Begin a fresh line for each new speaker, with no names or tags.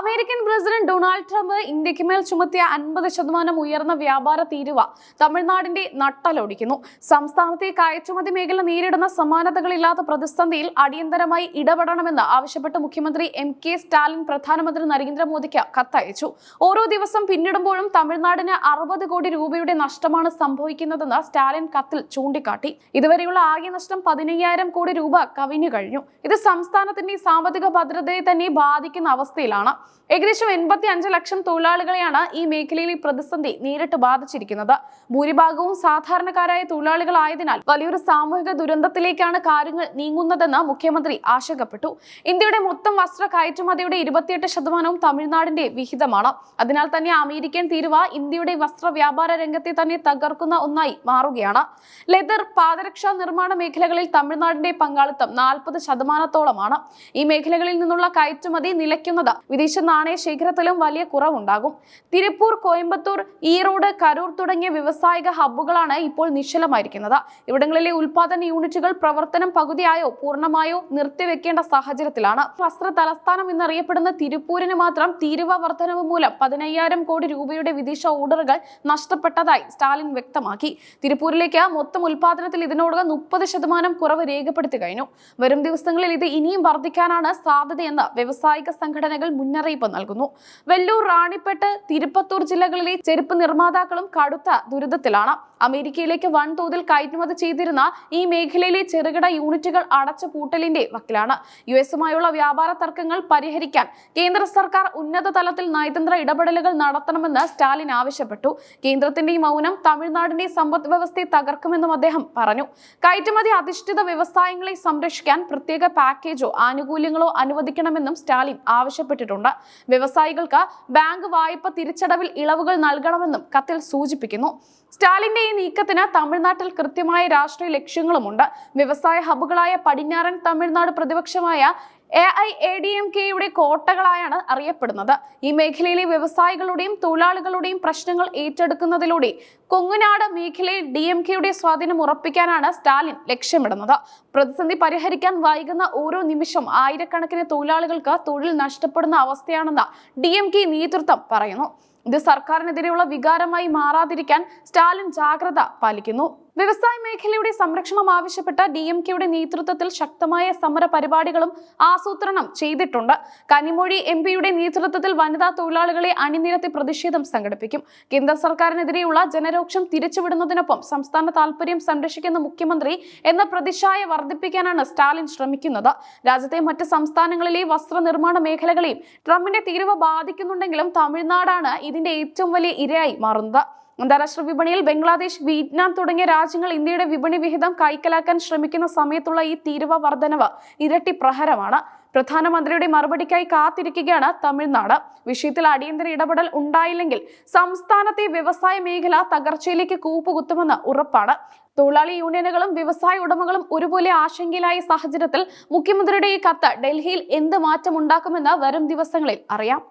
American president Donald Trump ഇന്ത്യക്ക് മേൽ ചുമത്തിയ 50% ഉയർന്ന വ്യാപാര തീരുവ തമിഴ്നാടിന്റെ നട്ടലൊടിക്കുന്നു. സംസ്ഥാനത്തെ കയറ്റുമതി മേഖല നേരിടുന്ന സമാനതകളില്ലാത്ത പ്രതിസന്ധിയിൽ അടിയന്തരമായി ഇടപെടണമെന്ന് ആവശ്യപ്പെട്ട് മുഖ്യമന്ത്രി MK സ്റ്റാലിൻ പ്രധാനമന്ത്രി നരേന്ദ്രമോദിക്ക് കത്തയച്ചു. ഓരോ ദിവസം പിന്നിടുമ്പോഴും തമിഴ്നാടിന് 60 കോടി രൂപയുടെ നഷ്ടമാണ് സംഭവിക്കുന്നതെന്ന് സ്റ്റാലിൻ കത്തിൽ ചൂണ്ടിക്കാട്ടി. ഇതുവരെയുള്ള ആകെ നഷ്ടം 15,000 കോടി രൂപ കവിഞ്ഞു കഴിഞ്ഞു. ഇത് സംസ്ഥാനത്തിന്റെ സാമ്പത്തിക ഭദ്രതയെ തന്നെ ബാധിക്കുന്ന അവസ്ഥയിലാണ്. ഏകദേശം 85 ലക്ഷം തൊഴിലാളികളെയാണ് ഈ മേഖലയിൽ ഈ പ്രതിസന്ധി നേരിട്ട് ബാധിച്ചിരിക്കുന്നത്. ഭൂരിഭാഗവും സാധാരണക്കാരായ തൊഴിലാളികളായതിനാൽ വലിയൊരു സാമൂഹിക ദുരന്തത്തിലേക്കാണ് കാര്യങ്ങൾ നീങ്ങുന്നതെന്ന് മുഖ്യമന്ത്രി ആശങ്കപ്പെട്ടു. ഇന്ത്യയുടെ മൊത്തം വസ്ത്ര കയറ്റുമതിയുടെ 28% തമിഴ്നാടിന്റെ വിഹിതമാണ്. അതിനാൽ തന്നെ അമേരിക്കൻ തീരുവ ഇന്ത്യയുടെ വസ്ത്ര വ്യാപാര രംഗത്തെ തന്നെ തകർക്കുന്ന ഒന്നായി മാറുകയാണ്. ലെതർ, പാദരക്ഷ നിർമ്മാണ മേഖലകളിൽ തമിഴ്നാടിന്റെ പങ്കാളിത്തം 40%. ഈ മേഖലകളിൽ നിന്നുള്ള കയറ്റുമതി നിലയ്ക്കുന്നത് വിദേശ നാണയ ശേഖരത്തിലും വലിയ കുറവുണ്ടാകും. തിരുപ്പൂർ, കോയമ്പത്തൂർ, ഈറോഡ്, കരൂർ തുടങ്ങിയ വ്യവസായിക ഹബ്ബുകളാണ് ഇപ്പോൾ നിശ്ചലമായിരിക്കുന്നത്. ഇവിടങ്ങളിലെ ഉൽപാദന യൂണിറ്റുകൾ പ്രവർത്തനം പകുതിയായോ പൂർണ്ണമായോ നിർത്തിവെക്കേണ്ട സാഹചര്യത്തിലാണ്. വസ്ത്ര തലസ്ഥാനം എന്നറിയപ്പെടുന്ന തിരുപ്പൂരിന് മാത്രം തീരുവ വർധനവ് മൂലം 15,000 കോടി രൂപയുടെ വിദേശ ഓർഡറുകൾ നഷ്ടപ്പെട്ടതായി സ്റ്റാലിൻ വ്യക്തമാക്കി. തിരുപ്പൂരിലേക്ക് മൊത്തം ഉൽപാദനത്തിൽ ഇതിനോടകം 30% കുറവ് രേഖപ്പെടുത്തി കഴിഞ്ഞു. വരും ദിവസങ്ങളിൽ ഇത് ഇനിയും വർദ്ധിക്കാനാണ് സാധ്യതയെന്ന് വ്യവസായിക സംഘടനകൾ മുന്നറിയിപ്പ് നൽകുന്നു. വെല്ലൂർ, റാണിപ്പേട്ട്, തിരുപ്പത്തൂർ ജില്ലകളിലെ ചെരുപ്പ് നിർമ്മാതാക്കളും കടുത്ത ദുരിതത്തിലാണ്. അമേരിക്കയിലേക്ക് വൻതോതിൽ കയറ്റുമതി ചെയ്തിരുന്ന ഈ മേഖലയിലെ ചെറുകിട യൂണിറ്റുകൾ അടച്ചുപൂട്ടലിന്റെ വക്കിലാണ്. US-ഉമായുള്ള വ്യാപാര തർക്കങ്ങൾ പരിഹരിക്കാൻ കേന്ദ്ര സർക്കാർ ഉന്നത തലത്തിൽ നയതന്ത്ര ഇടപെടലുകൾ നടത്തണമെന്ന് സ്റ്റാലിൻ ആവശ്യപ്പെട്ടു. കേന്ദ്രത്തിന്റെ ഈ മൗനം തമിഴ്നാടിന്റെ സമ്പദ് വ്യവസ്ഥയെ തകർക്കുമെന്നും അദ്ദേഹം പറഞ്ഞു. കയറ്റുമതി അധിഷ്ഠിത വ്യവസായങ്ങളെ സംരക്ഷിക്കാൻ പ്രത്യേക പാക്കേജോ ആനുകൂല്യങ്ങളോ അനുവദിക്കണമെന്നും സ്റ്റാലിൻ ആവശ്യപ്പെട്ടിട്ടുണ്ട്. വ്യവസായികൾക്ക് ബാങ്ക് വായ്പ തിരിച്ചടവിൽ ഇളവുകൾ നൽകണമെന്നും കത്തിൽ സൂചിപ്പിക്കുന്നു. സ്റ്റാലിന്റെ ഈ നീക്കത്തിന് തമിഴ്നാട്ടിൽ കൃത്യമായ രാഷ്ട്രീയ ലക്ഷ്യങ്ങളുമുണ്ട്. വ്യവസായ ഹബ്ബുകളായ പടിഞ്ഞാറൻ തമിഴ്നാട് പ്രതിപക്ഷമായ AIADMKയുടെ കോട്ടകളായാണ് അറിയപ്പെടുന്നത്. ഈ മേഖലയിലെ വ്യവസായികളുടെയും തൊഴിലാളികളുടെയും പ്രശ്നങ്ങൾ ഏറ്റെടുക്കുന്നതിലൂടെ കൊങ്ങുനാട് മേഖലയിൽ DMKയുടെ സ്വാധീനം ഉറപ്പിക്കാനാണ് സ്റ്റാലിൻ ലക്ഷ്യമിടുന്നത്. പ്രതിസന്ധി പരിഹരിക്കാൻ വൈകുന്ന ഓരോ നിമിഷം ആയിരക്കണക്കിന് തൊഴിലാളികൾക്ക് തൊഴിൽ നഷ്ടപ്പെടുന്ന അവസ്ഥയാണെന്ന് DMK നേതൃത്വം പറയുന്നു. ഇത് സർക്കാരിനെതിരെയുള്ള വികാരമായി മാറാതിരിക്കാൻ സ്റ്റാലിൻ ജാഗ്രത പാലിക്കുന്നു. വ്യവസായ മേഖലയുടെ സംരക്ഷണം ആവശ്യപ്പെട്ട DMKയുടെ നേതൃത്വത്തിൽ ശക്തമായ സമര പരിപാടികളും ആസൂത്രണം ചെയ്തിട്ടുണ്ട്. കനിമൊഴി MPയുടെ നേതൃത്വത്തിൽ വനിതാ തൊഴിലാളികളെ അണിനിരത്തി പ്രതിഷേധം സംഘടിപ്പിക്കും. കേന്ദ്ര സർക്കാരിനെതിരെയുള്ള ജനരോക്ഷം തിരിച്ചുവിടുന്നതിനൊപ്പം സംസ്ഥാന താൽപര്യം സംരക്ഷിക്കുന്ന മുഖ്യമന്ത്രി എന്ന പ്രതിച്ഛായ വർദ്ധിപ്പിക്കാനാണ് സ്റ്റാലിൻ ശ്രമിക്കുന്നത്. രാജ്യത്തെ മറ്റ് സംസ്ഥാനങ്ങളിലെ വസ്ത്രനിർമ്മാണ മേഖലകളെയും ട്രംപിന്റെ തീരുവ ബാധിക്കുന്നുണ്ടെങ്കിലും തമിഴ്നാടാണ് ഇതിന്റെ ഏറ്റവും വലിയ ഇരയായി മാറുന്നത്. അന്താരാഷ്ട്ര വിപണിയിൽ ബംഗ്ലാദേശ്, വിയറ്റ്നാം തുടങ്ങിയ രാജ്യങ്ങൾ ഇന്ത്യയുടെ വിപണി വിഹിതം കൈക്കലാക്കാൻ ശ്രമിക്കുന്ന സമയത്തുള്ള ഈ തീരുവ വർധനവ് ഇരട്ടി പ്രഹരമാണ്. പ്രധാനമന്ത്രിയുടെ മറുപടിക്കായി കാത്തിരിക്കുകയാണ് തമിഴ്നാട്. വിഷയത്തിൽ അടിയന്തര ഇടപെടൽ ഉണ്ടായില്ലെങ്കിൽ സംസ്ഥാനത്തെ വ്യവസായ മേഖല തകർച്ചയിലേക്ക് കൂപ്പുകുത്തുമെന്ന് ഉറപ്പാണ്. തൊഴിലാളി യൂണിയനുകളും വ്യവസായ ഉടമകളും ഒരുപോലെ ആശങ്കയിലായ സാഹചര്യത്തിൽ മുഖ്യമന്ത്രിയുടെ ഈ കത്ത് ഡൽഹിയിൽ എന്ത് മാറ്റം ഉണ്ടാക്കുമെന്ന് വരും ദിവസങ്ങളിൽ അറിയാം.